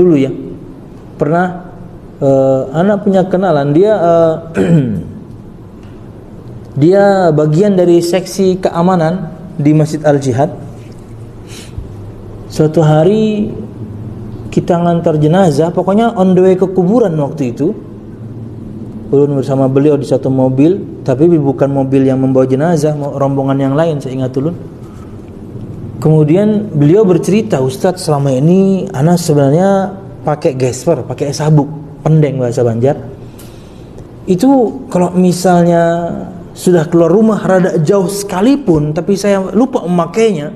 dulu ya. Pernah anak punya kenalan, dia dia bagian dari seksi keamanan di Masjid Al-Jihad. Suatu hari kita ngantar jenazah, pokoknya on the way ke kuburan waktu itu. Ulun bersama beliau di satu mobil, tapi bukan mobil yang membawa jenazah, rombongan yang lain, saya ingat ulun. Kemudian beliau bercerita, Ustadz, selama ini ana sebenarnya pakai gesper, pakai sabuk, pendeng bahasa Banjar. Itu kalau misalnya sudah keluar rumah rada jauh sekalipun, tapi saya lupa memakainya,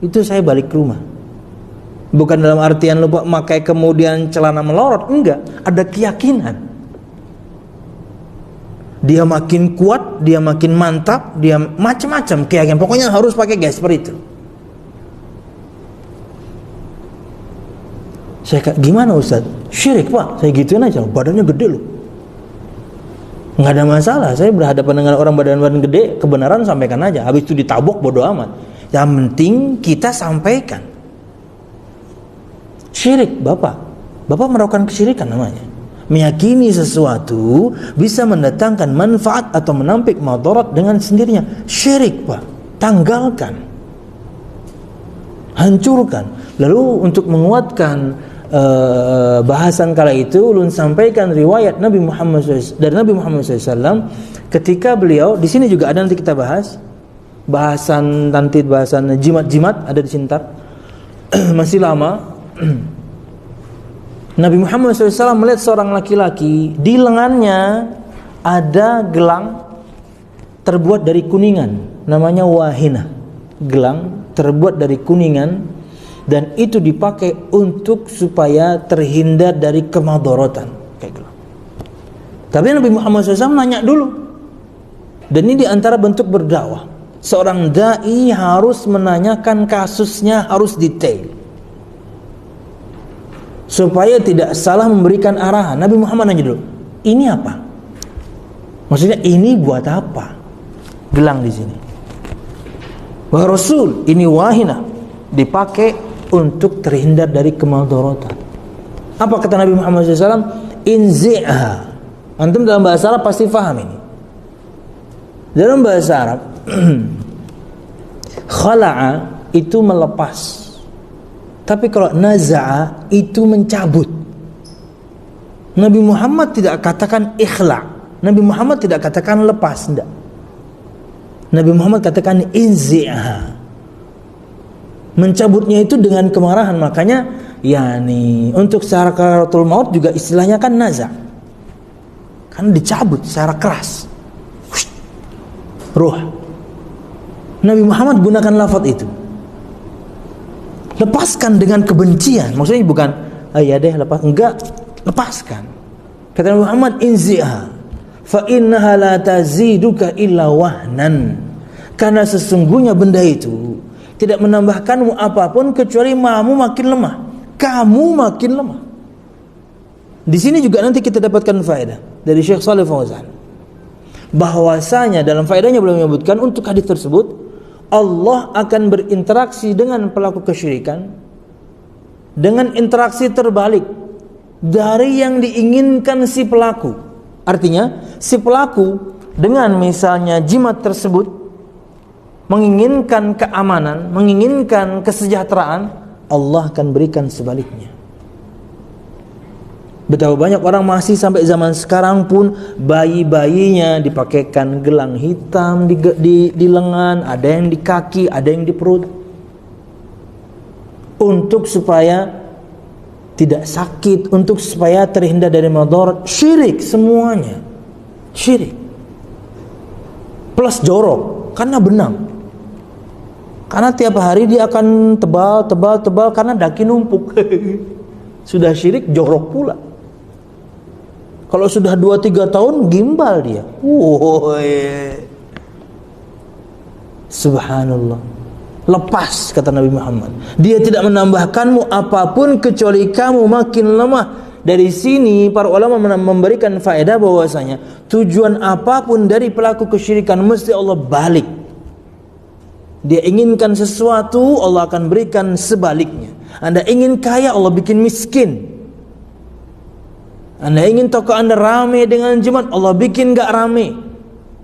itu saya balik ke rumah. Bukan dalam artian lupa memakai kemudian celana melorot, enggak, ada keyakinan. Dia makin kuat, dia makin mantap, dia macam-macam keyakinan. Pokoknya harus pakai gesper itu. Saya kata, gimana Ustaz? Syirik Pak, saya gituin aja, badannya gede loh. Nggak ada masalah, saya berhadapan dengan orang badan-badan gede, kebenaran sampaikan aja. Habis itu ditabok bodo amat. Yang penting kita sampaikan. Syirik Bapak melakukan kesyirikan namanya. Meyakini sesuatu bisa mendatangkan manfaat atau menampik madarat dengan sendirinya. Syirik Pak, tanggalkan, hancurkan. Lalu untuk menguatkan bahasan kala itu, ulun sampaikan riwayat Nabi Muhammad SAW, dari Nabi Muhammad SAW ketika beliau, di sini juga ada nanti kita bahas bahasan jimat-jimat ada di Sintar. Masih lama. Nabi Muhammad SAW melihat seorang laki-laki, di lengannya ada gelang terbuat dari kuningan, namanya wahina. Gelang terbuat dari kuningan, dan itu dipakai untuk supaya terhindar dari kemadharatan, kayak gelang. Tapi Nabi Muhammad SAW nanya dulu, dan ini diantara bentuk berdakwah. Seorang dai harus menanyakan kasusnya, harus detail, supaya tidak salah memberikan arahan. Nabi Muhammad nanya dulu, ini apa? Maksudnya ini buat apa? Gelang di sini. Wahai Rasul, ini wahina, dipakai untuk terhindar dari kemadharatan. Apa kata Nabi Muhammad SAW? Inzi'ha. Antum dalam bahasa Arab pasti paham ini. Dalam bahasa Arab, khala'a itu melepas. Tapi kalau naza'a itu mencabut. Nabi Muhammad tidak katakan ikhla'. Nabi Muhammad tidak katakan lepas, tidak. Nabi Muhammad katakan inzi'ha. Mencabutnya itu dengan kemarahan. Makanya untuk sakaratul maut juga istilahnya kan naza'. Kan dicabut secara keras. Ruh. Nabi Muhammad gunakan lafaz itu. Lepaskan dengan kebencian. Maksudnya bukan ya deh lepas, enggak, lepaskan. Kata Muhammad, inzi'ha fa innaha la taziduka illa wahnan. Karena sesungguhnya benda itu tidak menambahkanmu apapun kecuali kamu makin lemah. Kamu makin lemah. Di sini juga nanti kita dapatkan faedah dari Syekh Shalih Fauzan, bahwasanya dalam faedahnya beliau menyebutkan untuk hadis tersebut, Allah akan berinteraksi dengan pelaku kesyirikan dengan interaksi terbalik dari yang diinginkan si pelaku. Artinya si pelaku dengan misalnya jimat tersebut menginginkan keamanan, menginginkan kesejahteraan, Allah akan berikan sebaliknya. Betapa banyak orang masih sampai zaman sekarang pun bayi-bayinya dipakaikan gelang hitam di lengan, ada yang di kaki, ada yang di perut, untuk supaya tidak sakit, untuk supaya terhindar dari madarat. Syirik semuanya, syirik plus jorok, karena benang. Karena tiap hari dia akan tebal karena daki numpuk. Sudah syirik, jorok pula. Kalau sudah 2-3 tahun gimbal dia. Subhanallah. Lepas, kata Nabi Muhammad. Dia tidak menambahkanmu apapun kecuali kamu makin lemah. Dari sini para ulama memberikan faedah bahwasanya tujuan apapun dari pelaku kesyirikan mesti Allah balik. Dia inginkan sesuatu, Allah akan berikan sebaliknya. Anda ingin kaya, Allah bikin miskin. Anda ingin toko Anda rame dengan jimat, Allah bikin gak rame.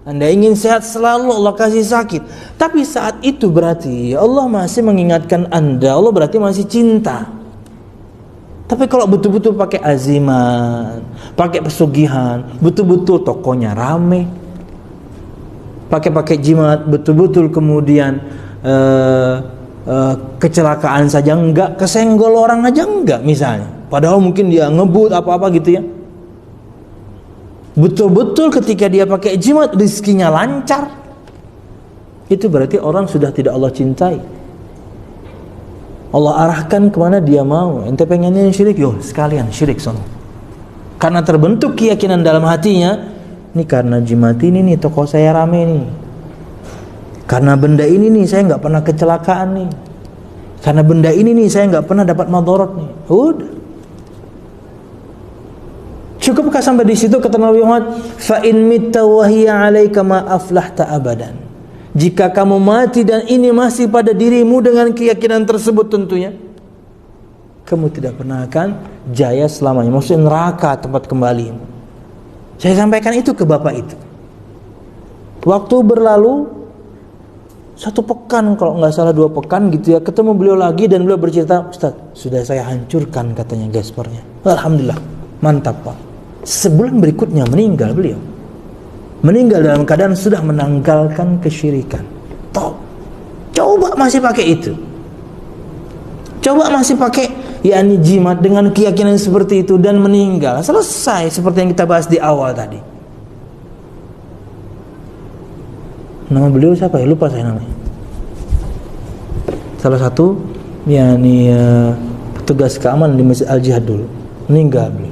Anda ingin sehat selalu, Allah kasih sakit. Tapi saat itu berarti Allah masih mengingatkan Anda, Allah berarti masih cinta. Tapi kalau betul-betul pakai azimat, pakai pesugihan, betul-betul tokonya rame, pakai jimat, betul-betul kemudian kecelakaan saja enggak, kesenggol orang aja enggak misalnya, padahal mungkin dia ngebut apa-apa gitu ya. Betul-betul ketika dia pakai jimat rezekinya lancar, itu berarti orang sudah tidak Allah cintai. Allah arahkan kemana dia mau. Ente pengennya syirik, yo sekalian syirik sono. Karena terbentuk keyakinan dalam hatinya, ini karena jimat ini nih toko saya rame nih, karena benda ini nih saya nggak pernah kecelakaan nih, karena benda ini nih saya nggak pernah dapat madharat nih. Udah. Cukupkah sampai di situ? Kata Nabi Muhammad, fa in mitta wa hiya 'alaika ma aflahta abadan. Jika kamu mati dan ini masih pada dirimu dengan keyakinan tersebut, tentunya kamu tidak pernah akan jaya selamanya. Maksudnya neraka tempat kembali. Saya sampaikan itu ke bapak itu. Waktu berlalu 1 pekan, kalau nggak salah 2 pekan gitu ya, ketemu beliau lagi dan beliau bercerita, Ustaz, sudah saya hancurkan katanya gaspernya. Alhamdulillah, mantap Pak. Sebulan berikutnya meninggal beliau. Meninggal dalam keadaan sudah menanggalkan kesyirikan. Coba masih pakai itu. Coba masih pakai yakni jimat dengan keyakinan seperti itu dan meninggal. Selesai seperti yang kita bahas di awal tadi. Nama beliau siapa ya? Lupa saya namanya. Salah satu yakni petugas keamanan di Masjid Al-Jihad dulu. Meninggal beliau.